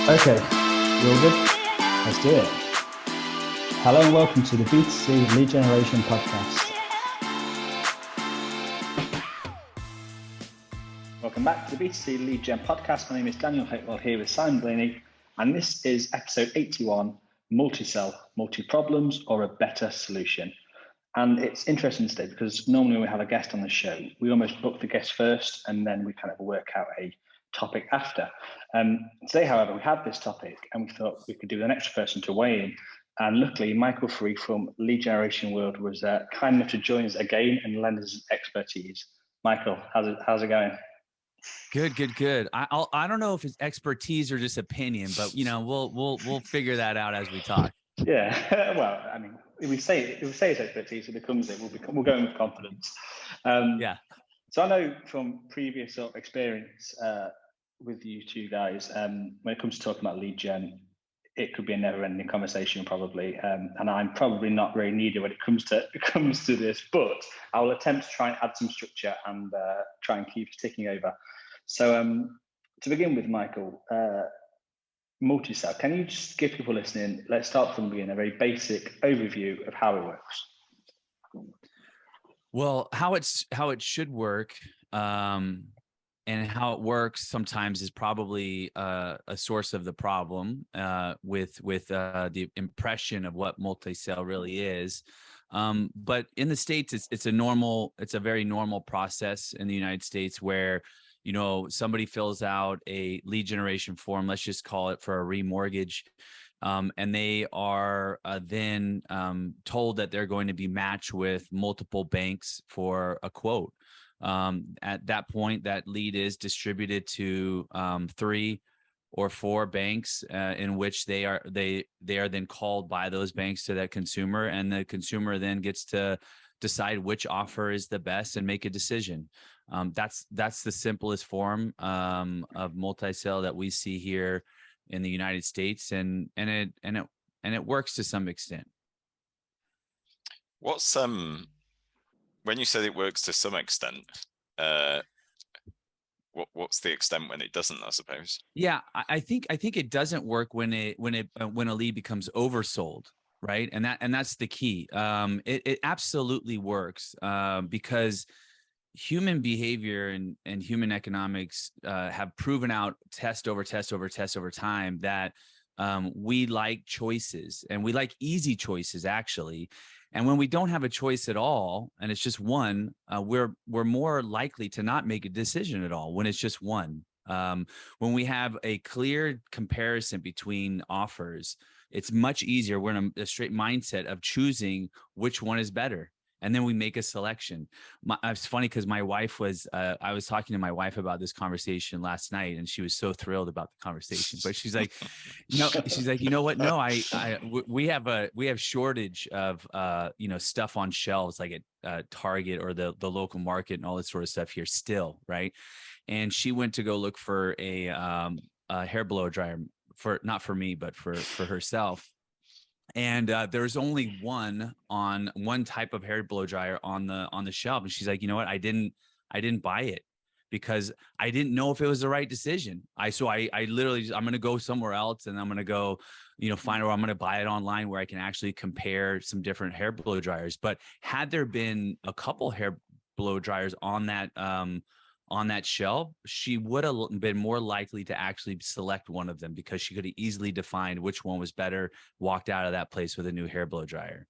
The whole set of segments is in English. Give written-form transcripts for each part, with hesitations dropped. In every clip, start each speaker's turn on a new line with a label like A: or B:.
A: Okay, you all good? Let's do it. Hello and welcome to the B2C Lead Generation Podcast. Welcome back to the B2C Lead Gen Podcast. My name is Daniel Hopewell here with Simon Blaney, and this is episode 81, Multi-Sell, Multi-Problems or a Better Solution. And it's interesting today because normally when we have a guest on the show, we almost book the guest first and then we kind of work out a topic after. Today, however, we had this topic and we thought we could do an extra person to weigh in. And luckily, Michael Ferree from Lead Generation World was kind enough to join us again and lend us his expertise. Michael, how's it going?
B: Good. I don't know if it's expertise or just opinion, but we'll figure that out as we talk.
A: Yeah, well, I mean, if we say it's expertise, it becomes it. We'll go in with confidence.
B: Yeah.
A: So I know from previous experience with you two guys, when it comes to talking about lead gen, it could be a never-ending conversation probably, and I'm probably not very needed when it comes to this. But I will attempt to try and add some structure and try and keep ticking over. So to begin with, Michael, multi-sell. Can you just give people listening? Let's start from the beginning, a very basic overview of how it works.
B: Well, how it should work, and how it works sometimes is probably a source of the problem with the impression of what multi-sell really is. But in the States, it's a very normal process in the United States where somebody fills out a lead generation form. Let's just call it for a remortgage. And they are then told that they're going to be matched with multiple banks for a quote. At that point, that lead is distributed to 3 or 4 banks in which they are then called by those banks to that consumer, and the consumer then gets to decide which offer is the best and make a decision. That's the simplest form of multi-sell that we see here in the United States, and it works to some extent.
C: What's when you said it works to some extent, what's the extent when it doesn't, I suppose?
B: Yeah, I think it doesn't work when a lead becomes oversold, right? And that's the key. It absolutely works because human behavior and human economics have proven out test over time that we like choices, and we like easy choices actually. And when we don't have a choice at all, and it's just one, we're more likely to not make a decision at all when it's just one. When we have a clear comparison between offers, it's much easier. We're in a straight mindset of choosing which one is better. And then we make a selection. It's funny because my wife I was talking to my wife about this conversation last night, and she was so thrilled about the conversation. But she's like, you know what? No, we have shortage of stuff on shelves like at Target or the local market and all this sort of stuff here still, right? And she went to go look for a hair blow dryer not for me, but for herself. And there's only one type of hair blow dryer on the shelf, and she's like, you know what? I didn't buy it because I didn't know if it was the right decision. I literally I'm going to go somewhere else, and I'm going to go, find where I'm going to buy it online where I can actually compare some different hair blow dryers. But had there been a couple hair blow dryers on that shelf, she would have been more likely to actually select one of them because she could have easily defined which one was better, walked out of that place with a new hair blow dryer.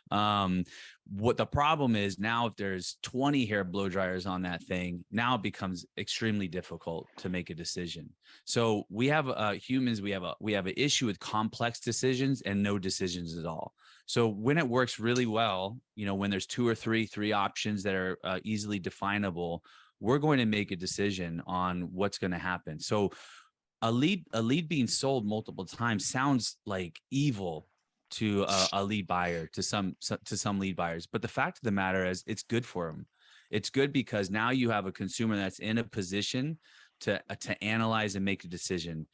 B: What the problem is now, if there's 20 hair blow dryers on that thing, now it becomes extremely difficult to make a decision. So we have humans, we have an issue with complex decisions and no decisions at all. So when it works really well, when there's 2 or 3 options that are easily definable, we're going to make a decision on what's going to happen. So a lead being sold multiple times sounds like evil to a lead buyer, to some lead buyers. But the fact of the matter is it's good for them. It's good because now you have a consumer that's in a position to analyze and make a decision.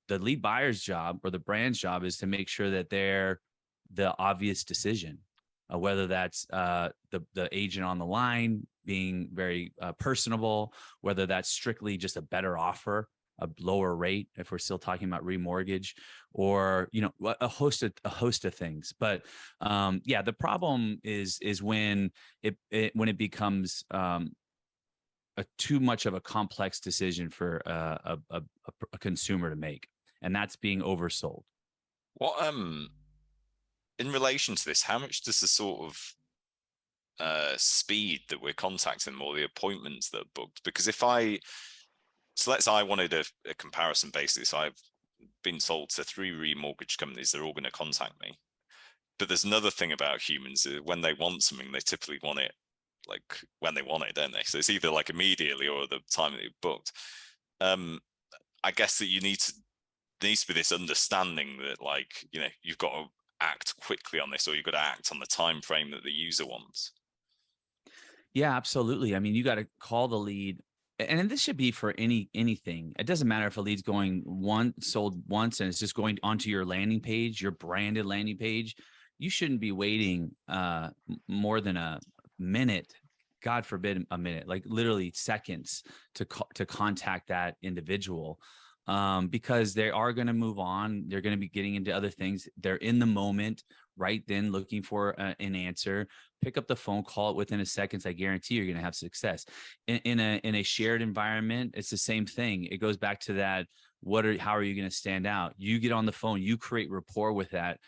B: The lead buyer's job or the brand's job is to make sure that they're the obvious decision. Whether that's the agent on the line being very personable, whether that's strictly just a better offer a lower rate if we're still talking about remortgage, or a host of things. But yeah, the problem is when it becomes too much of a complex decision for a consumer to make, and that's being oversold.
C: What in relation to this, how much does the sort of speed that we're contacting them, or the appointments that are booked? Because let's say I wanted a comparison basis. I've been sold to 3 remortgage companies. They're all going to contact me. But there's another thing about humans: when they want something, they typically want it like when they want it, don't they? So it's either like immediately or the time that you've booked. I guess that needs to be this understanding that, like, you've got to act quickly on this, or you've got to act on the time frame that the user wants.
B: Yeah, absolutely. I mean, you got to call the lead, and this should be for anything. It doesn't matter if a lead's sold once and it's just going onto your landing page, your branded landing page. You shouldn't be waiting more than a minute, God forbid a minute, like literally seconds to contact that individual, because they are going to move on. They're going to be getting into other things. They're in the moment right then looking for an answer. Pick up the phone, call it within a second. I guarantee you're going to have success. In a shared environment, it's the same thing. It goes back to that. How are you going to stand out? You get on the phone, you create rapport with that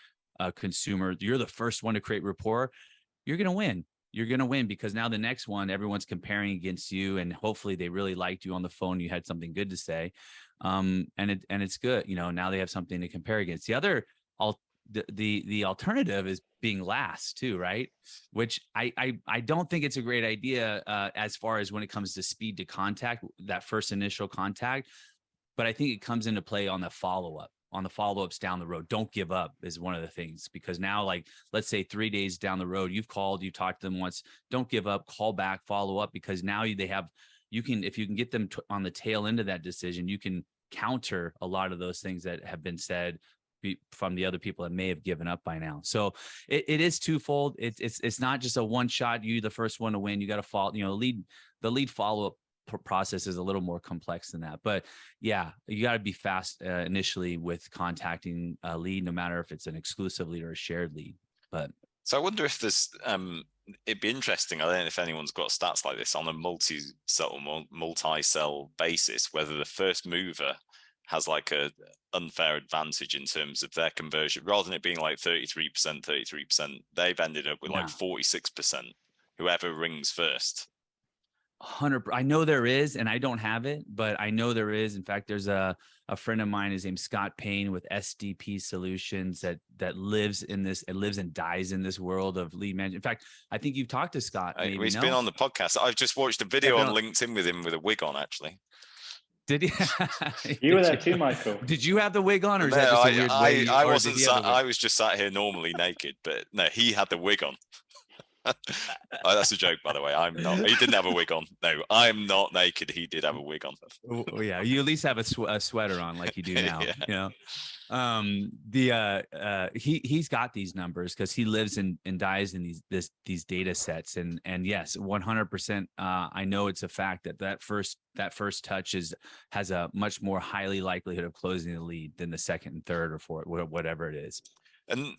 B: consumer. You're the first one to create rapport. You're going to win. You're going to win, because now the next one, everyone's comparing against you, and hopefully they really liked you on the phone. You had something good to say. And it's good. Now they have something to compare against. The alternative is being last too, right? Which I don't think it's a great idea as far as when it comes to speed to contact, that first initial contact. But I think it comes into play on the follow-ups down the road. Don't give up is one of the things, because now, like, let's say 3 days down the road, you've called, you talked to them once. Don't give up, call back, follow up, because now if you can get them on the tail end of that decision, you can counter a lot of those things that have been said from the other people that may have given up by now. So it is twofold. It's not just a one shot, you the first one to win. You got to follow, the lead follow-up process is a little more complex than that. But yeah, you got to be fast initially with contacting a lead, no matter if it's an exclusive lead or a shared lead. But
C: so I wonder if there's it'd be interesting. I don't know if anyone's got stats like this on a multi-sell basis, whether the first mover has like a unfair advantage in terms of their conversion, rather than it being like 33%, they've ended up with like 46%, whoever rings first.
B: 100. I know there is, and I don't have it, but I know there is. In fact, there's a friend of mine, his name's Scott Payne with SDP Solutions, that lives and dies in this world of lead management. In fact, I think you've talked to Scott.
C: He's been on the podcast. I've just watched a video on LinkedIn with him with a wig on, actually.
B: Did you?
A: You were there too, Michael.
B: Did you have the wig on, or is that just a weird way?
C: I wasn't. I was just sat here normally naked, but no, he had the wig on. Oh, that's a joke, by the way. I'm not. He didn't have a wig on. No, I'm not naked. He did have a wig on.
B: Well, yeah, you at least have a sweater on, like you do now. Yeah. He's got these numbers because he lives and dies in these data sets, and yes, 100%. I know it's a fact that first touch has a much more highly likelihood of closing the lead than the second and third or fourth, whatever it is.
C: And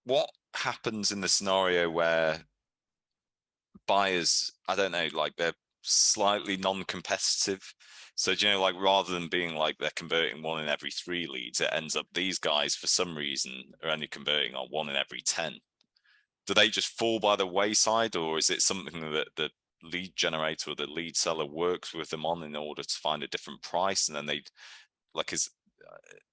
C: what happens in the scenario where buyers, I don't know, like they're slightly non-competitive? So, like, rather than being like they're converting 1 in every 3 leads, it ends up these guys for some reason are only converting on 1 in every 10. Do they just fall by the wayside, or is it something that the lead generator or the lead seller works with them on in order to find a different price, and then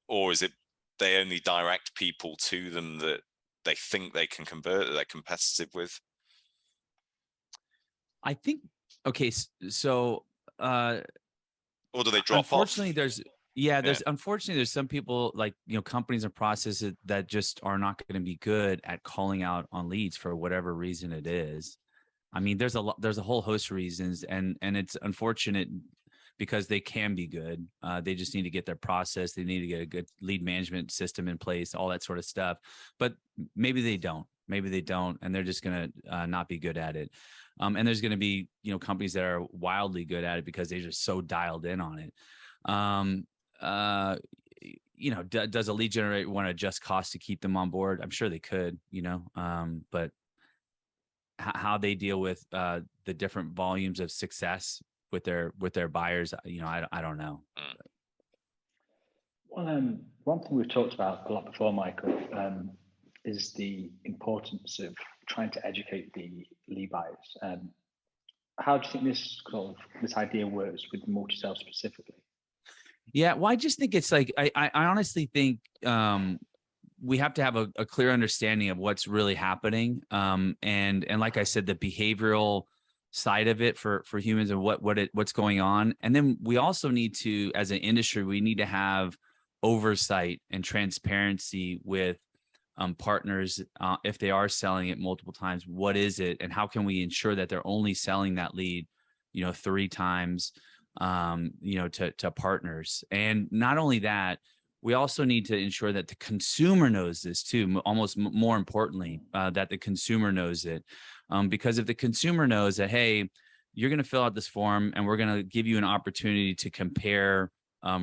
C: or is it they only direct people to them that they think they can convert, that they're competitive with?
B: I think, okay, so
C: or do they drop
B: unfortunately
C: off?
B: Unfortunately there's some people, like, companies and processes that just are not going to be good at calling out on leads for whatever reason it is. I mean, there's a whole host of reasons, and it's unfortunate because they can be good. They just need to get their process. They need to get a good lead management system in place, all that sort of stuff. But maybe they don't. And they're just going to not be good at it. And there's going to be, companies that are wildly good at it because they're just so dialed in on it. Does a lead generator want to adjust costs to keep them on board? I'm sure they could, but how they deal with the different volumes of success with their buyers, I don't know.
A: Well, one thing we've talked about a lot before, Michael, is the importance of trying to educate the lead buyers. How do you think this idea works with multi-sell specifically?
B: Yeah, well, I just think it's like I honestly think we have to have a clear understanding of what's really happening, and like I said, the behavioral side of it for humans and what's going on, and then we also need to, as an industry, we need to have oversight and transparency with partners if they are selling it multiple times. What is it, and how can we ensure that they're only selling that lead 3 times to partners? And not only that, we also need to ensure that the consumer knows this too, almost more importantly, that the consumer knows it, because if the consumer knows that, hey, you're going to fill out this form and we're going to give you an opportunity to compare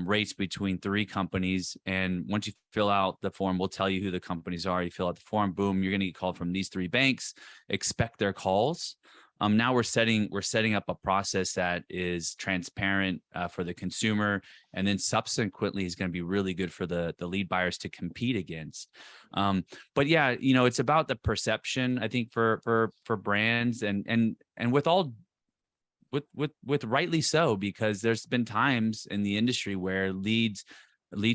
B: rates between 3 companies. And once you fill out the form, we'll tell you who the companies are. You fill out the form, boom, you're going to get called from these 3 banks. Expect their calls. Now we're setting up a process that is transparent for the consumer, and then subsequently is going to be really good for the lead buyers to compete against. But yeah, it's about the perception, I think, for brands, and with rightly so, because there's been times in the industry where lead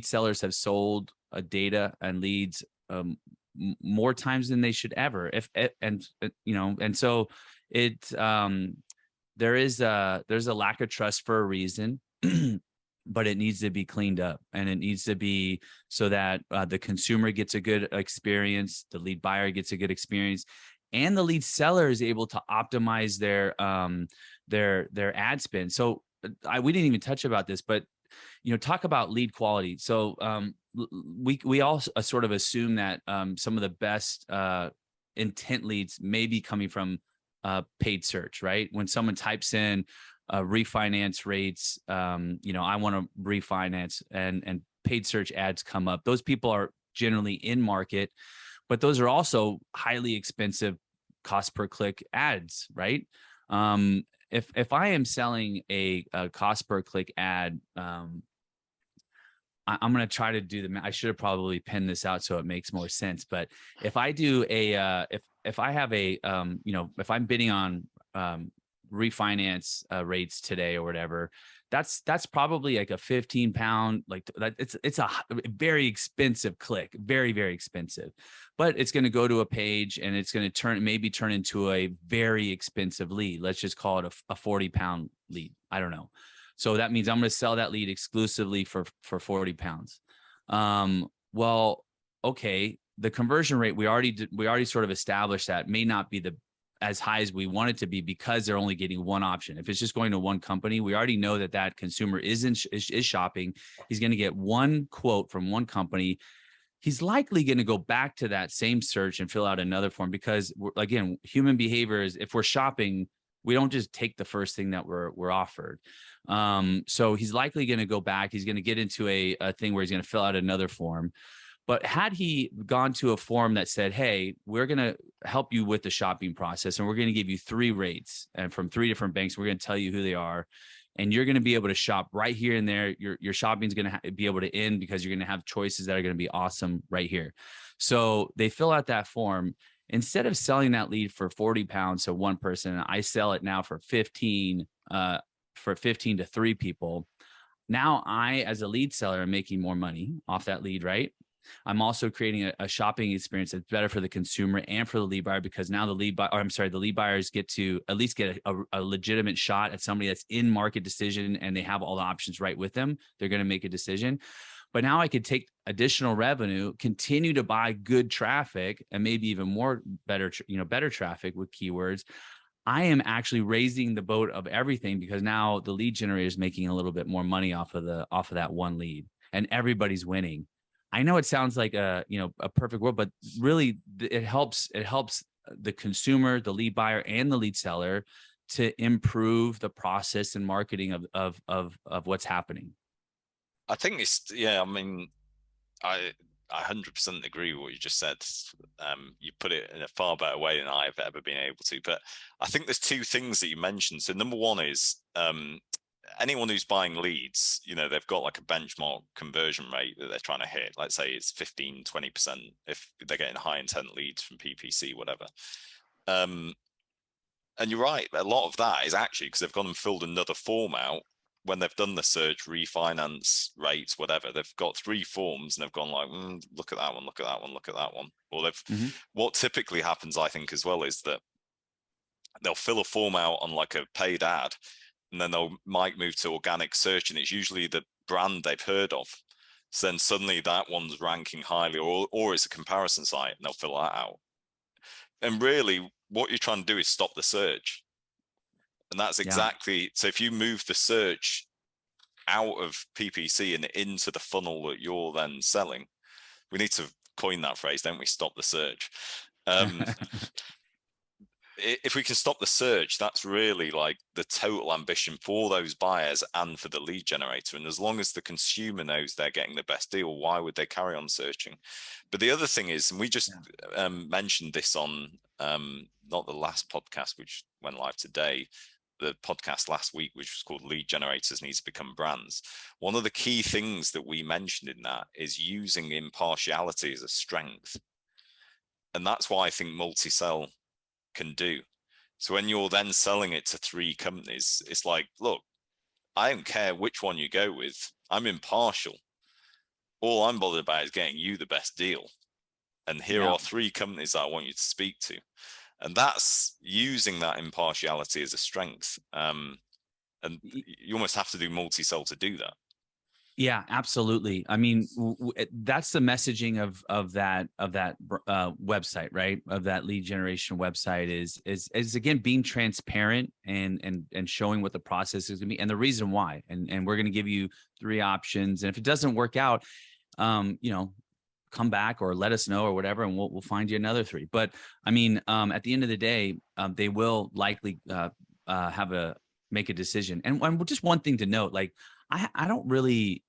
B: sellers have sold data and leads more times than they should ever. And so there's a lack of trust for a reason, but it needs to be cleaned up, and it needs to be so that the consumer gets a good experience, the lead buyer gets a good experience, and the lead seller is able to optimize their ad spend. So we didn't even touch about this, but talk about lead quality. So we all sort of assume that some of the best intent leads may be coming from paid search, right? When someone types in refinance rates, I want to refinance, and paid search ads come up. Those people are generally in market, but those are also highly expensive cost per click ads, right? If I am selling a cost per click ad, I'm going to try to do I should have probably penned this out so it makes more sense. But if I do if I have if I'm bidding on refinance rates today or whatever, that's probably like a 15-pound, like that. It's a very expensive click, very, very expensive, but it's going to go to a page and it's going to maybe turn into a very expensive lead. Let's just call it a 40-pound lead. I don't know. So that means I'm going to sell that lead exclusively for 40 pounds. Well, okay. The conversion rate we already sort of established that may not be as high as we want it to be, because they're only getting one option. If it's just going to one company, we already know that consumer is shopping. He's going to get one quote from one company. He's likely going to go back to that same search and fill out another form, because again, human behavior is, if we're shopping, we don't just take the first thing that we're offered. So he's likely going to go back. He's going to get into a thing where he's going to fill out another form. But had he gone to a form that said, hey, we're going to help you with the shopping process, and we're going to give you 3 rates and from 3 different banks, we're going to tell you who they are, and you're going to be able to shop right here and there. Your shopping is going to be able to end, because you're going to have choices that are going to be awesome right here. So they fill out that form. Instead of selling that lead for 40 pounds to one person, I sell it now for 15 to 3 people. Now I, as a lead seller, am making more money off that lead, right? I'm also creating a shopping experience that's better for the consumer and for the lead buyer, because now the lead buyers get to at least get a legitimate shot at somebody that's in market decision, and they have all the options right with them. They're going to make a decision. But now I could take additional revenue, continue to buy good traffic, and maybe even more better traffic with keywords. I am actually raising the boat of everything, because now the lead generator is making a little bit more money off of that one lead, and everybody's winning. I know it sounds like a perfect world, but really it helps the consumer, the lead buyer, and the lead seller to improve the process and marketing of what's happening.
C: I think I mean, I 100% agree with what you just said. You put it in a far better way than I've ever been able to. But I think there's two things that you mentioned. So number one is anyone who's buying leads, they've got like a benchmark conversion rate that they're trying to hit. Let's say it's 15, 20% if they're getting high intent leads from PPC, whatever. And you're right, a lot of that is actually because they've gone and filled another form out when they've done the search, refinance rates, whatever. They've got 3 forms and they've gone like, look at that one, look at that one, look at that one. Or what typically happens, I think, as well, is that they'll fill a form out on like a paid ad, and then might move to organic search, and it's usually the brand they've heard of. So then suddenly that one's ranking highly, or it's a comparison site, and they'll fill that out. And really, what you're trying to do is stop the search. And that's exactly, so if you move the search out of PPC and into the funnel that you're then selling, we need to coin that phrase, don't we? Stop the search. If we can stop the search, that's really like the total ambition for those buyers and for the lead generator. And as long as the consumer knows they're getting the best deal, why would they carry on searching? But the other thing is, and we just mentioned this on not the last podcast, which went live today, the podcast last week, which was called Lead Generators Need to Become Brands. One of the key things that we mentioned in that is using impartiality as a strength. And that's why I think multi-sell can do. So when you're then selling it to 3 companies, it's like, look, I don't care which one you go with. I'm impartial. All I'm bothered about is getting you the best deal. And here are 3 companies that I want you to speak to. And that's using that impartiality as a strength. And you almost have to do multi-sell to do that.
B: Yeah, absolutely. I mean, that's the messaging of that website, right? Of that lead generation website is again being transparent and showing what the process is going to be and the reason why. And we're going to give you 3 options. And if it doesn't work out, come back or let us know or whatever, and we'll find you another 3. But I mean, at the end of the day, they will likely make a decision. And just one thing to note, like I don't really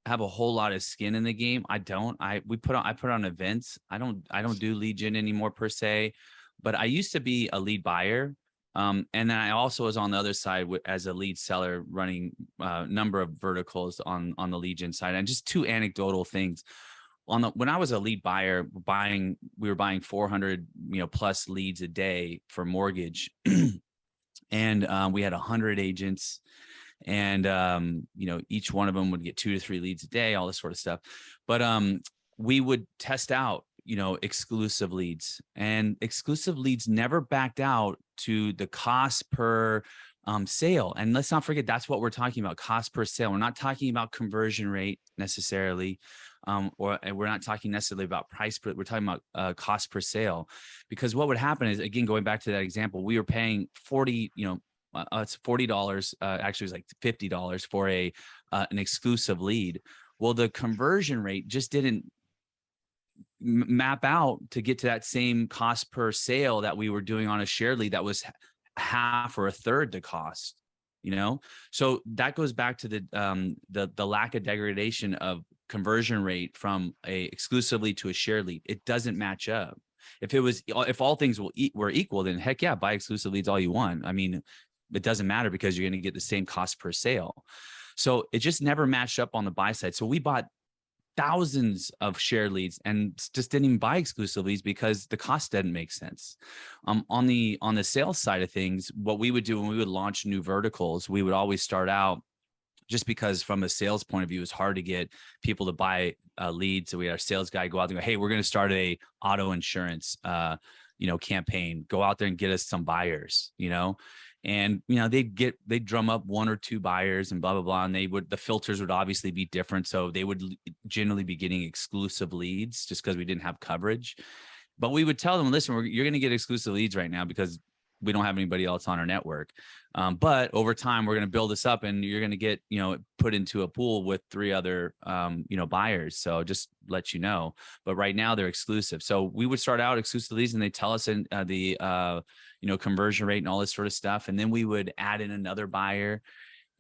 B: have a whole lot of skin in the game. I put on events. I don't do lead gen anymore per se, but I used to be a lead buyer. And then I also was on the other side as a lead seller, running a number of verticals on the lead gen side. And just 2 anecdotal things. When I was a lead buyer, we were buying 400 plus leads a day for mortgage, and we had 100 agents. And, each one of them would get 2 to 3 leads a day, all this sort of stuff. But we would test out, exclusive leads, and exclusive leads never backed out to the cost per sale. And let's not forget, that's what we're talking about, cost per sale. We're not talking about conversion rate necessarily, and we're not talking necessarily about price, but we're talking about cost per sale. Because what would happen is, again, going back to that example, we were paying it's $40. Actually, it was like $50 for an exclusive lead. Well, the conversion rate just didn't map out to get to that same cost per sale that we were doing on a share lead that was half or a third the cost. So that goes back to the lack of degradation of conversion rate from a exclusive lead to a share lead. It doesn't match up. If all things were equal, then heck yeah, buy exclusive leads all you want. I mean, it doesn't matter because you're going to get the same cost per sale. So it just never matched up on the buy side. So we bought thousands of share leads and just didn't even buy exclusive leads because the cost didn't make sense. On the sales side of things, what we would do when we would launch new verticals, we would always start out, just because from a sales point of view, it's hard to get people to buy leads. So we had our sales guy go out there and go, hey, we're going to start a auto insurance campaign. Go out there and get us some buyers, And, they'd drum up 1 or 2 buyers and blah, blah, blah. And the filters would obviously be different. So they would generally be getting exclusive leads just because we didn't have coverage. But we would tell them, listen, you're going to get exclusive leads right now because we don't have anybody else on our network. But over time, we're going to build this up and you're going to get, put into a pool with 3 other, buyers. So just let you know. But right now they're exclusive. So we would start out exclusive leads and they tell us in the conversion rate and all this sort of stuff. And then we would add in another buyer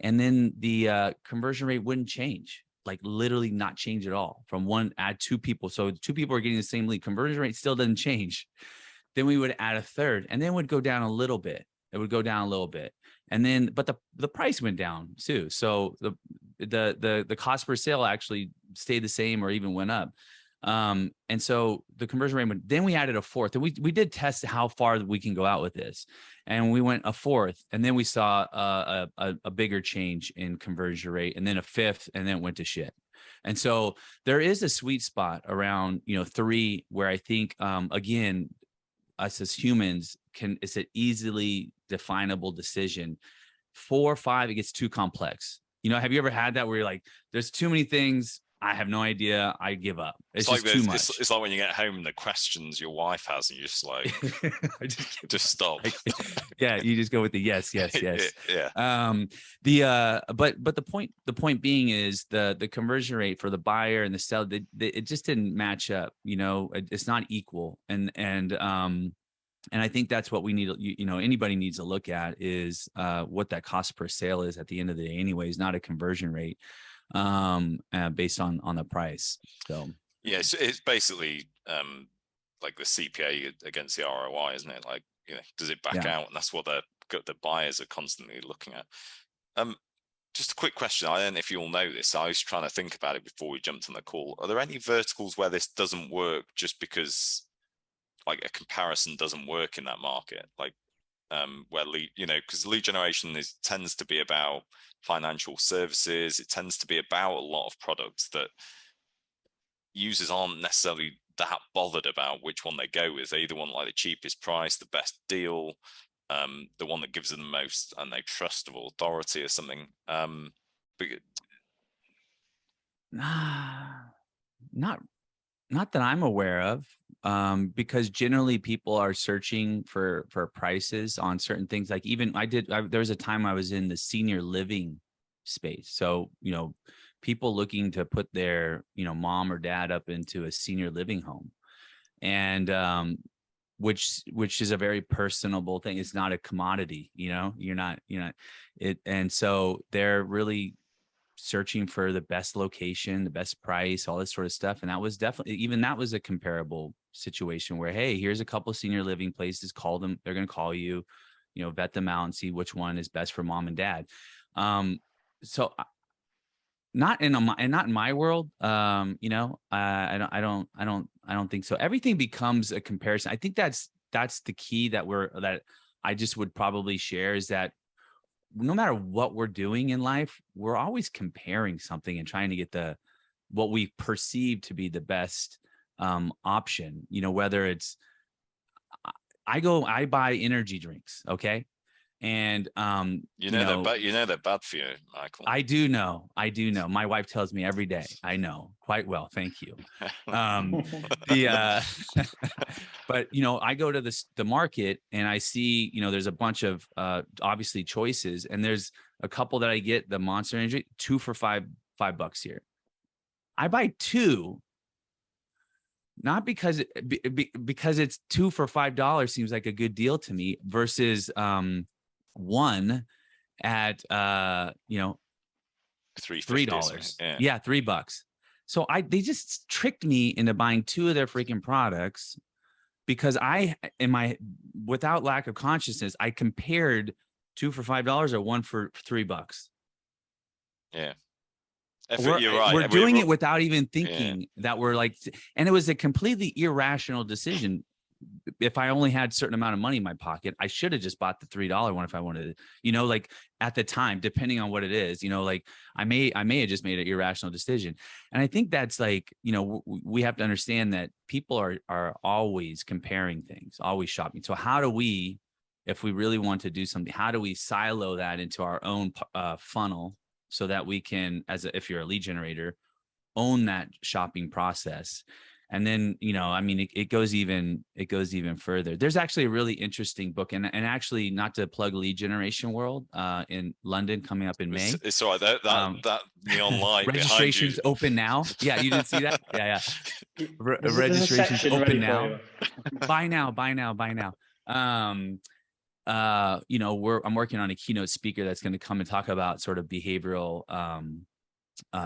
B: and then the conversion rate wouldn't change. like literally not change at all. From one, add two people. So two people are getting the same lead. Conversion rate still doesn't change. Then we would add a third, and then it would go down a little bit. It would go down a little bit. And then, but the price went down too. So the cost per sale actually stayed the same or even went up. And so the conversion rate went, then we added a fourth, and we did test how far we can go out with this. And we went a fourth, and then we saw a bigger change in conversion rate, and then a fifth, and then it went to shit. And so there is a sweet spot around, 3, where I think, again, us as humans it's an easily definable decision. 4 or 5, it gets too complex. Have you ever had that where you're like, there's too many things, I have no idea, I give up. It's just
C: like
B: too much.
C: It's like when you get home and the questions your wife has, and you're just like, just stop.
B: Yeah, you just go with the yes.
C: Yeah.
B: But the point being is the conversion rate for the buyer and the seller, it just didn't match up. It's not equal, and I think that's what we need. Anybody needs to look at is what that cost per sale is at the end of the day. Anyways, not a conversion rate based on the price. So
C: yeah, it's basically like the CPA against the ROI, isn't it? Like, does it back out? And that's what the buyers are constantly looking at. Just a quick question. I don't know if you all know this. I was trying to think about it before we jumped on the call. Are there any verticals where this doesn't work just because like a comparison doesn't work in that market? Like where because lead generation tends to be about financial services. It tends to be about a lot of products that users aren't necessarily that bothered about which one they go with. They either want like the cheapest price, the best deal, the one that gives them the most and they trust of authority or something.
B: Not that I'm aware of, because generally people are searching for prices on certain things. Like even there was a time I was in the senior living space. So, people looking to put their, mom or dad up into a senior living home, and which is a very personable thing. It's not a commodity, you're not it. And so they're really searching for the best location, the best price, all this sort of stuff. And that was a comparable situation where, hey, here's a couple of senior living places, call them, they're going to call you, vet them out and see which one is best for mom and dad. So not in my world. I don't think so. Everything becomes a comparison. I think that's the key that I just would probably share, is that no matter what we're doing in life, we're always comparing something and trying to get what we perceive to be the best option. Whether it's, I buy energy drinks. Okay. And
C: they're bad for you, Michael.
B: I do know. My wife tells me every day. I know quite well. Thank you. But I go to the market and I see, there's a bunch of obviously choices, and there's a couple that I get, the Monster Energy, 2 for $5 here. I buy 2, not because it's 2 for $5 seems like a good deal to me, versus 1 at $3. Yeah, $3. So they just tricked me into buying 2 of their freaking products, because without lack of consciousness, I compared 2 for $5 or 1 for $3.
C: Yeah.
B: You're right. We're doing it without even thinking that we're like, and it was a completely irrational decision. If I only had a certain amount of money in my pocket, I should have just bought the $3 one if I wanted to, like at the time, depending on what it is, like I may have just made an irrational decision. And I think that's like, we have to understand that people are always comparing things, always shopping. So how do we, if we really want to do something, how do we silo that into our own funnel so that we can, if you're a lead generator, own that shopping process? And then, it goes even further. There's actually a really interesting book, and actually, not to plug Lead Generation World in London coming up in May.
C: It's all right. That neon light
B: registration's open now. Yeah, you didn't see that? Yeah. Registration's open now. Buy now. I'm working on a keynote speaker that's going to come and talk about sort of behavioral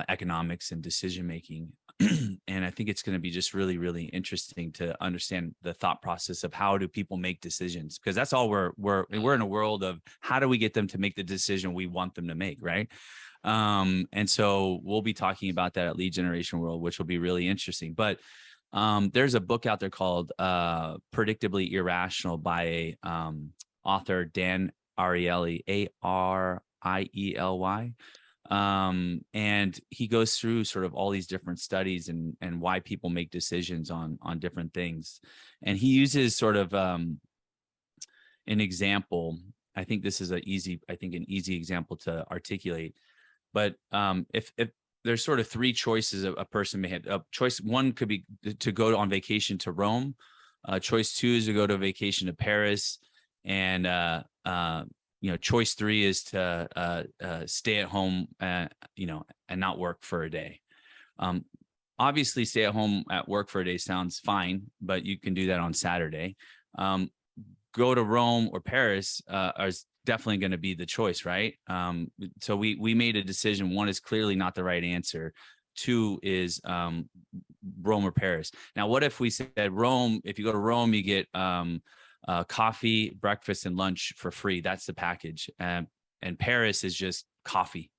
B: economics and decision making. And I think it's going to be just really, really interesting to understand the thought process of how do people make decisions, because that's all we're in a world of how do we get them to make the decision we want them to make, right? And so we'll be talking about that at Lead Generation World, which will be really interesting. But there's a book out there called Predictably Irrational by a author, Dan Ariely, Ariely. And he goes through sort of all these different studies and why people make decisions on different things. And he uses sort of an example. I think this is an easy example to articulate. But if there's sort of three choices a person may have. Choice one could be to go on vacation to Rome. Choice two is to go to vacation to Paris, and choice three is to stay at home, and not work for a day. Obviously, stay at home at work for a day sounds fine, but you can do that on Saturday. Go to Rome or Paris is definitely going to be the choice, right? So we made a decision. One is clearly not the right answer. Two is Rome or Paris. Now, what if we said Rome? If you go to Rome, you get coffee, breakfast, and lunch for free. That's the package. And Paris is just coffee.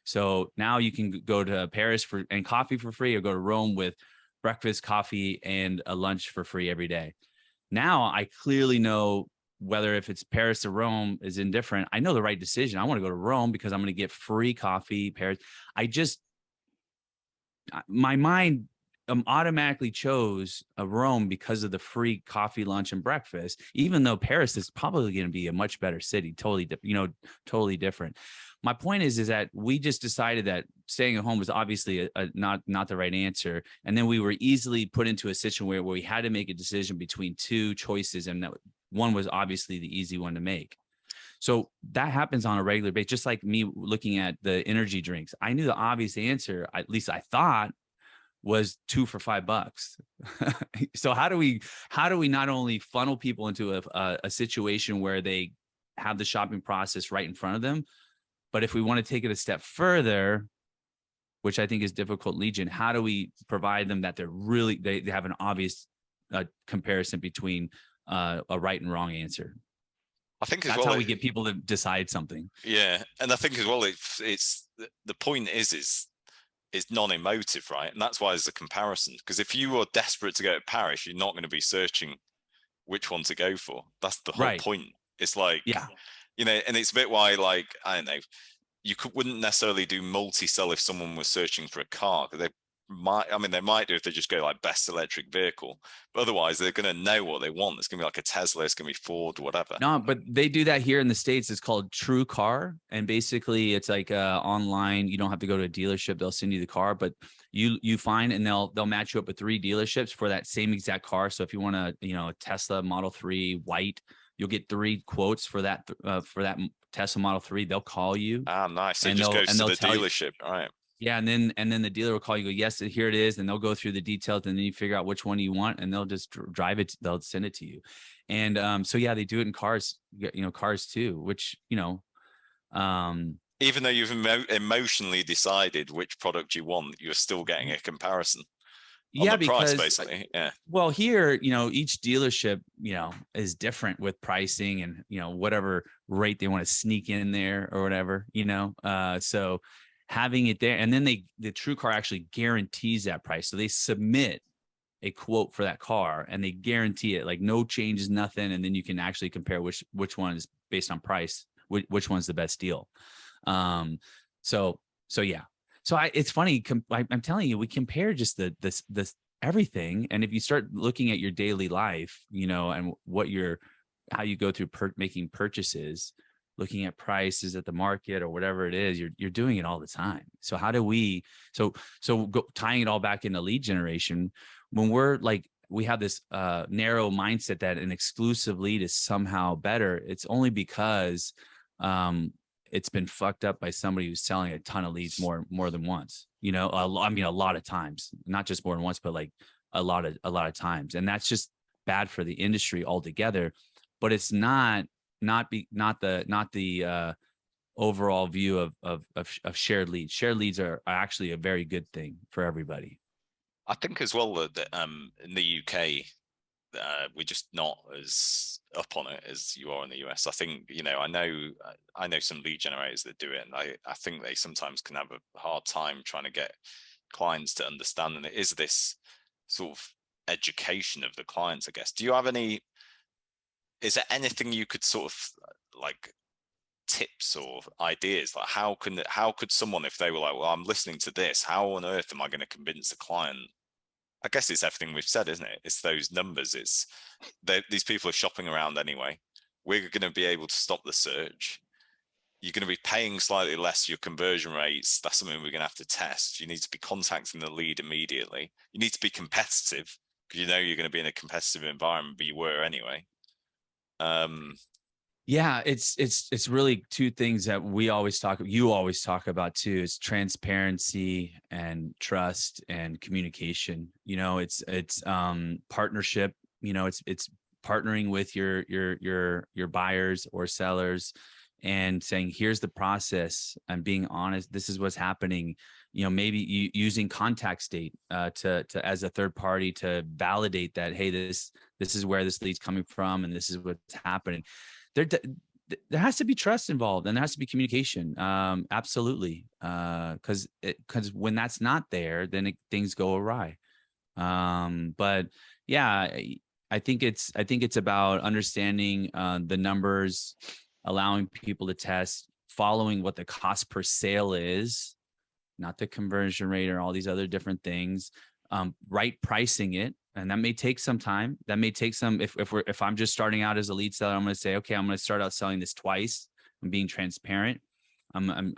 B: So now you can go to Paris and coffee for free, or go to Rome with breakfast, coffee, and a lunch for free every day. Now I clearly know whether if it's Paris or Rome is indifferent. I know the right decision. I want to go to Rome because I'm going to get free coffee. Paris. My mind automatically chose Rome because of the free coffee, lunch, and breakfast, even though Paris is probably going to be a much better city, totally different. My point is that we just decided that staying at home was obviously not the right answer. And then we were easily put into a situation where we had to make a decision between two choices. And that one was obviously the easy one to make. So that happens on a regular basis, just like me looking at the energy drinks. I knew the obvious answer, at least I thought, was 2 for $5. So how do we not only funnel people into a situation where they have the shopping process right in front of them, but if we want to take it a step further, which I think is difficult, Legion, how do we provide them that they have an obvious comparison between a right and wrong answer?
C: I think
B: that's how we get people to decide something.
C: Yeah, and I think as well, it's the point is it's non-emotive, right? And that's why there's a comparison. Because if you are desperate to go to Paris, you're not going to be searching which one to go for. That's the whole point. It's like,
B: yeah,
C: and it's a bit why, like, I don't know, you wouldn't necessarily do multi-sell if someone was searching for a car. They might do if they just go like best electric vehicle, but otherwise they're going to know what they want. It's going to be like a Tesla, it's going to be Ford, whatever.
B: No, but they do that here in the States. It's called True Car. And basically it's like online. You don't have to go to a dealership. They'll send you the car, but you find, and they'll match you up with 3 dealerships for that same exact car. So if you want a Tesla Model 3 white, you'll get 3 quotes for that Tesla Model 3. They'll call you.
C: Ah, nice. So it just goes to the dealership. All right.
B: Yeah, and then the dealer will call you, go, yes, here it is, and they'll go through the details, and then you figure out which one you want, and they'll just drive it. They'll send it to you, and so yeah, they do it in cars, cars too. Which even
C: though you've emotionally decided which product you want, you're still getting a comparison.
B: Yeah,
C: on the
B: because
C: price, basically. Yeah.
B: Well, here, each dealership, is different with pricing and whatever rate they want to sneak in there or whatever, so. Having it there, and then the True Car actually guarantees that price. So they submit a quote for that car, and they guarantee it, like no changes, nothing. And then you can actually compare which one is based on price, which one's the best deal. So yeah. So it's funny. I'm telling you, we compare just this everything, and if you start looking at your daily life, and how you go through making purchases, looking at prices at the market or whatever it is, you're doing it all the time. So how do we, tying it all back into lead generation, when we have this narrow mindset that an exclusive lead is somehow better, it's only because it's been fucked up by somebody who's selling a ton of leads more than once, a lot of times, not just more than once, but like a lot of times. And that's just bad for the industry altogether. But it's not the overall view of shared leads. Shared leads are actually a very good thing for everybody.
C: I think as well that in the UK, we're just not as up on it as you are in the US. I think, you know, I know some lead generators that do it, and I think they sometimes can have a hard time trying to get clients to understand. And it is this sort of education of the clients, I guess. Do you have any, is there anything you could sort of like tips or ideas, like how could someone, if they were like, well, I'm listening to this, how on earth am I going to convince a client? I guess it's everything we've said, isn't it? It's those numbers. It's these people are shopping around anyway. We're going to be able to stop the search. You're going to be paying slightly less. Your conversion rates, that's something we're going to have to test. You need to be contacting the lead immediately. You need to be competitive, because you know you're going to be in a competitive environment, but you were anyway.
B: Yeah, it's really two things that you always talk about too, is transparency and trust and communication. You know, it's partnership, you know, it's partnering with your buyers or sellers and saying, here's the process, and being honest, this is what's happening. You know, maybe using contact state to as a third party to validate that, hey, this is where this lead's coming from and this is what's happening. There has to be trust involved, and there has to be communication. Absolutely. Because when that's not there, then things go awry. But yeah, I think it's about understanding the numbers, allowing people to test, following what the cost per sale is, not the conversion rate or all these other different things, right pricing it. And that may take some time. That may take some, if I'm just starting out as a lead seller, I'm going to say, okay, I'm going to start out selling this twice. I'm being transparent. I'm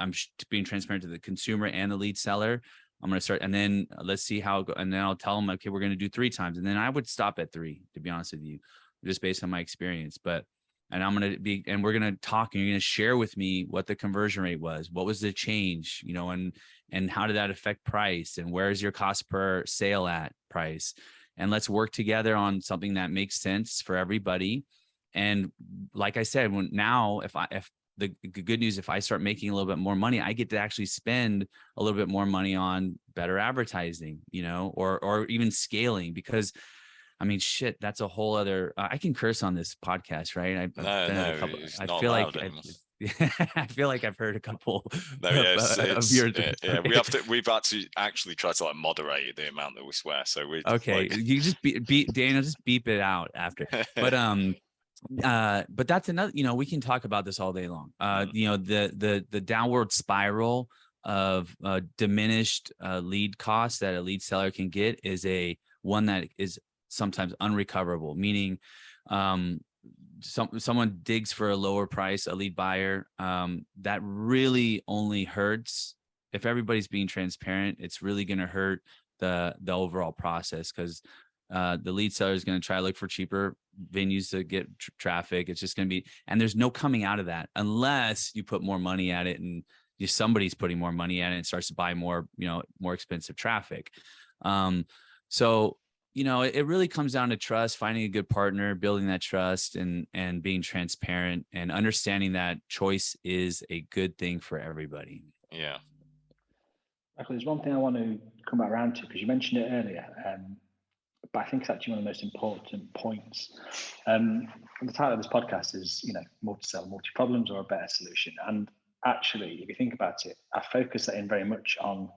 B: being transparent to the consumer and the lead seller. I'm going to start, and then let's see how, and then I'll tell them, okay, we're going to do 3 times. And then I would stop at 3, to be honest with you, just based on my experience. But, and I'm going to be, and we're going to talk, and you're going to share with me what the conversion rate was, what was the change, you know, and how did that affect price, and where's your cost per sale at price? And let's work together on something that makes sense for everybody. And like I said, if the good news, if I start making a little bit more money, I get to actually spend a little bit more money on better advertising, you know, or even scaling, because I mean, shit, that's a whole other, I can curse on this podcast, right? I feel like I feel like I've heard a couple
C: no, yeah,
B: of your,
C: yeah, we've actually tried to like moderate the amount that we swear. So we
B: okay, like, you just beep Daniel, just beep it out after. But that's another, you know, we can talk about this all day long. You know, the downward spiral of diminished lead costs that a lead seller can get is one that is sometimes unrecoverable, meaning someone digs for a lower price, a lead buyer, that really only hurts. If everybody's being transparent, it's really going to hurt the overall process, because the lead seller is going to try to look for cheaper venues to get traffic. It's just going to be, and there's no coming out of that unless you put more money at it, and somebody's putting more money at it and starts to buy more, you know, more expensive traffic. So, you know, it really comes down to trust, finding a good partner, building that trust, and being transparent, and understanding that choice is a good thing for everybody.
C: Yeah.
A: Michael, there's one thing I want to come back around to, because you mentioned it earlier, but I think it's actually one of the most important points. The title of this podcast is, you know, multi-sell, multi-problems, or a better solution. And actually, if you think about it, I focus that in very much on,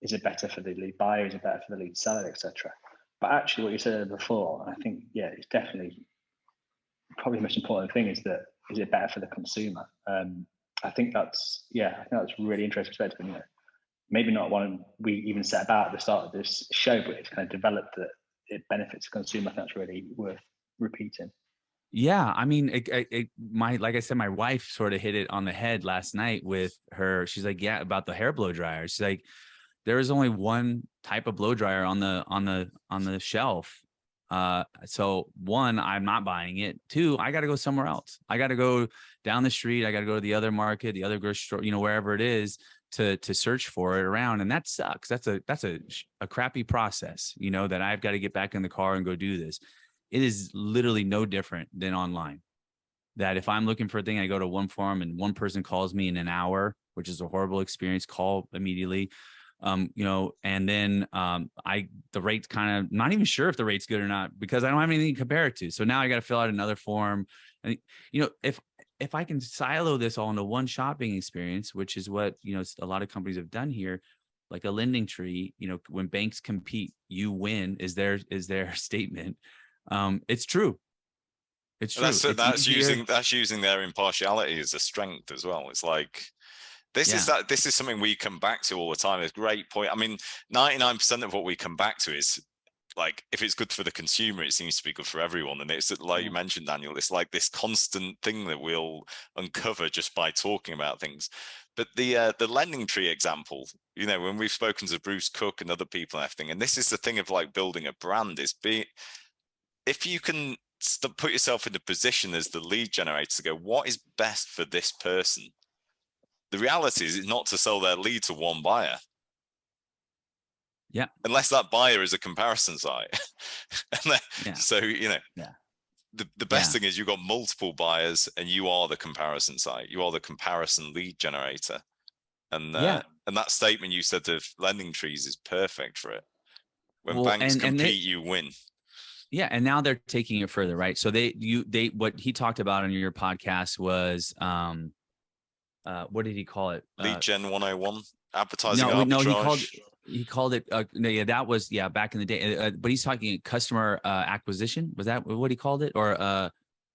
A: is it better for the lead buyer, is it better for the lead seller, etc. But actually, what you said before, and I think, yeah, it's definitely probably the most important thing, is that, is it better for the consumer? I think that's really interesting perspective. You know, maybe not one we even set about at the start of this show, but it's kind of developed that it benefits the consumer. I think that's really worth repeating.
B: Yeah, I mean, like I said, my wife sort of hit it on the head last night with her. She's like, yeah, about the hair blow dryer. She's like, there is only one type of blow dryer on the shelf. So 1, I'm not buying it. 2, I got to go somewhere else. I got to go down the street. I got to go to the other market, the other grocery store, you know, wherever it is, to search for it around. And that sucks. That's a crappy process, you know, that I've got to get back in the car and go do this. It is literally no different than online. that if I'm looking for a thing, I go to one forum and one person calls me in an hour, which is a horrible experience. Call immediately. And then the rate's kind of not even sure if the rate's good or not because I don't have anything to compare it to. So now I got to fill out another form. And if I can silo this all into one shopping experience, which is what a lot of companies have done here, like a lending tree, when banks compete, you win is their statement. It's true. It's true.
C: That's using their impartiality as a strength as well. It's like this is something we come back to all the time. It's a great point. I mean, 99% of what we come back to is like, if it's good for the consumer, it seems to be good for everyone. And it's like you mentioned, Daniel, it's like this constant thing that we'll uncover just by talking about things. But the lending tree example, when we've spoken to Bruce Cook and other people and everything, and this is the thing of like building a brand, if you can put yourself in the position as the lead generator to go, what is best for this person? The reality is it's not to sell their lead to one buyer.
B: Yeah.
C: Unless that buyer is a comparison site. So, the best thing is you've got multiple buyers and you are the comparison site. You are the comparison lead generator. And that statement you said of lending trees is perfect for it. When banks compete, you win.
B: Yeah. And now they're taking it further, right? So what he talked about on your podcast was, what did he call it?
C: Lead Gen 101, advertising arbitrage.
B: No, he called it. That was back in the day. But he's talking customer acquisition. Was that what he called it, or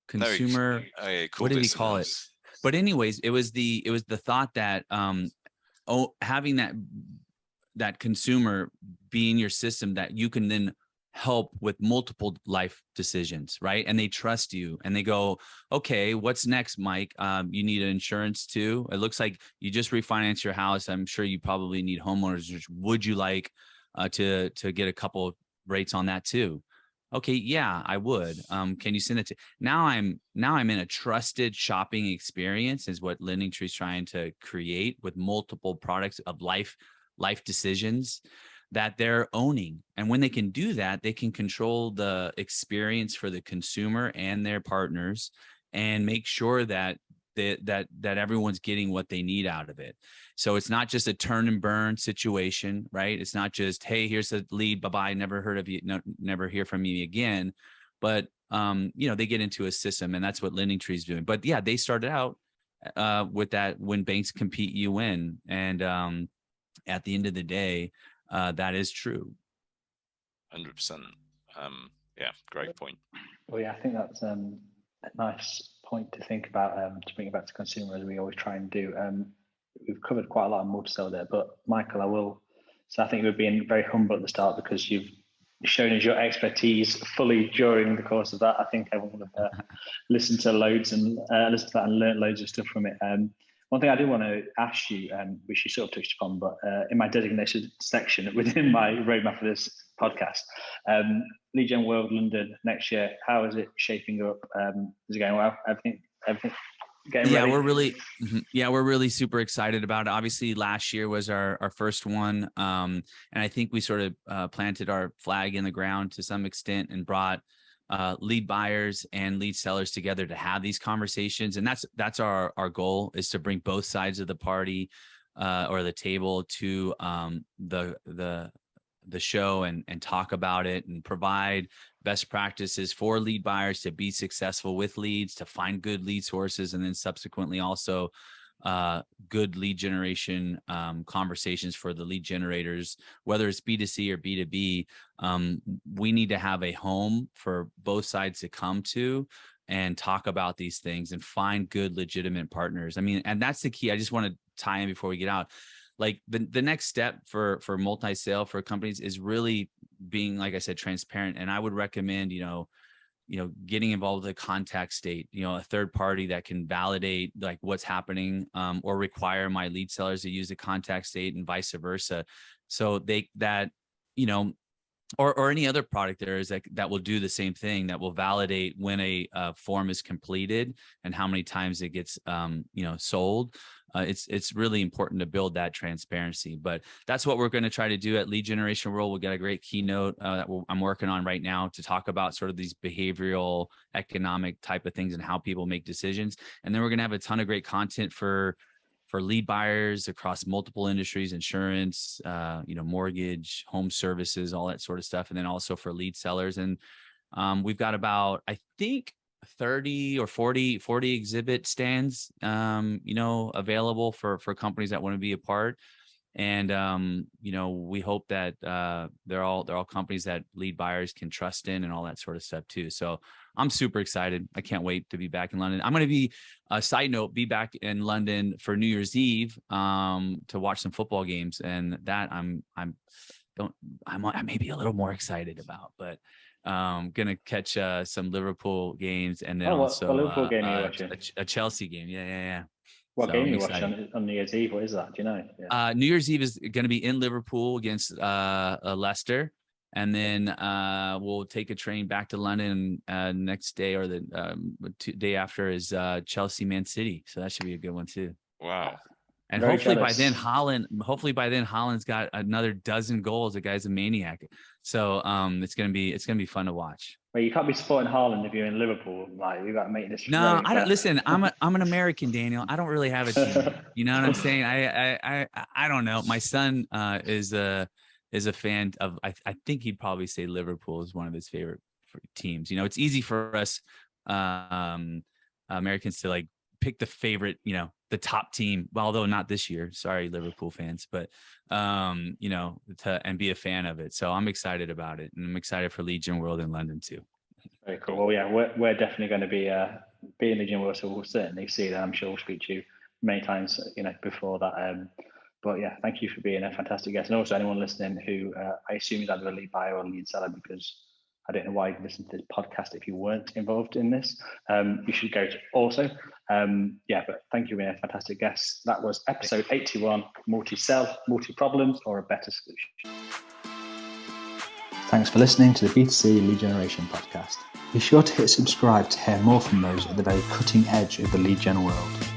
B: consumer? What did he call it? But anyways, it was the thought that having that consumer be in your system that you can then help with multiple life decisions, right? And they trust you and they go, okay, what's next, Mike? You need insurance too. It looks like you just refinanced your house. I'm sure you probably need homeowners. Would you like to get a couple of rates on that too? Okay, yeah, I would. Can you send it to? Now I'm in a trusted shopping experience is what Lending Tree is trying to create with multiple products of life decisions that they're owning. And when they can do that, they can control the experience for the consumer and their partners and make sure that everyone's getting what they need out of it. So it's not just a turn and burn situation, right? It's not just, hey, here's a lead, bye-bye, never heard of you, never hear from me again. But, they get into a system and that's what Lending Tree is doing. But yeah, they started out with that, when banks compete, you win. And at the end of the day, that is true.
C: 100%. Great point.
A: Well, yeah, I think that's a nice point to think about, to bring it back to consumer as we always try and do. We've covered quite a lot of multi-sell there, but Michael, I think we're being very humble at the start because you've shown us your expertise fully during the course of that. I think everyone would have listened to loads and listened to that and learned loads of stuff from it. One thing I do want to ask you, which you sort of touched upon, but in my designation section within my roadmap for this podcast, Lead Gen World London next year, how is it shaping up? Is it going well? Everything getting ready?
B: We're really super excited about it. Obviously, last year was our first one, and I think we sort of planted our flag in the ground to some extent and brought lead buyers and lead sellers together to have these conversations. And that's our goal, is to bring both sides of the party or the table to the show and talk about it and provide best practices for lead buyers to be successful with leads, to find good lead sources, and then subsequently also good lead generation conversations for the lead generators, whether it's B2C or B2B. We need to have a home for both sides to come to and talk about these things and find good, legitimate partners. I mean, and that's the key. I just want to tie in before we get out. Like the next step for multi-sale for companies is really being, like I said, transparent. And I would recommend, getting involved with a contact state, a third party that can validate like what's happening, or require my lead sellers to use a contact state and vice versa. So or any other product there is that will do the same thing, that will validate when a form is completed and how many times it gets, sold. it's really important to build that transparency. But that's what we're going to try to do at Lead Generation World. We'll get a great keynote that I'm working on right now to talk about sort of these behavioral economic type of things and how people make decisions. And then we're going to have a ton of great content for lead buyers across multiple industries, insurance, mortgage, home services, all that sort of stuff. And then also for lead sellers. And we've got about, I think, 30 or 40 exhibit stands, available for companies that want to be a part. And, we hope that they're all companies that lead buyers can trust in and all that sort of stuff too. So I'm super excited. I can't wait to be back in London. I'm going to be, a side note, be back in London for New Year's Eve to watch some football games. And that I may be a little more excited about, but gonna catch some Liverpool games and then
A: what Liverpool game are you watching?
B: A Chelsea game. Yeah.
A: What game are you watching on New Year's Eve? What is that? Do you know? Yeah.
B: New Year's Eve is going to be in Liverpool against Leicester, and then we'll take a train back to London next day, or the day after is Chelsea Man City. So that should be a good one too.
C: Wow.
B: And
A: Very
B: hopefully
A: jealous.
B: by then Haaland's got another dozen goals. The guy's a maniac. So it's gonna be fun to watch.
A: Well, you can't be supporting Haaland if you're in Liverpool. Like, you got to make this.
B: No, I don't. Listen, I'm an American, Daniel. I don't really have a team. You know what I'm saying? I don't know. My son is a fan of. I think he'd probably say Liverpool is one of his favorite teams. It's easy for us Americans to like pick the favorite, the top team, although not this year. Sorry, Liverpool fans, but and be a fan of it. So I'm excited about it, and I'm excited for Legion World in London too.
A: Very cool. Well, yeah, we're definitely going to be in Legion World, so we'll certainly see that. I'm sure we'll speak to you many times, before that. But yeah, thank you for being a fantastic guest, and also anyone listening who I assume is either a lead buyer or a lead seller, because I don't know why you listen to this podcast if you weren't involved in this. You should go to also. But thank you for being a fantastic guest. That was episode 81, multi-sell, multi-problems, or a better solution. Thanks for listening to the B2C Lead Generation podcast. Be sure to hit subscribe to hear more from those at the very cutting edge of the lead gen world.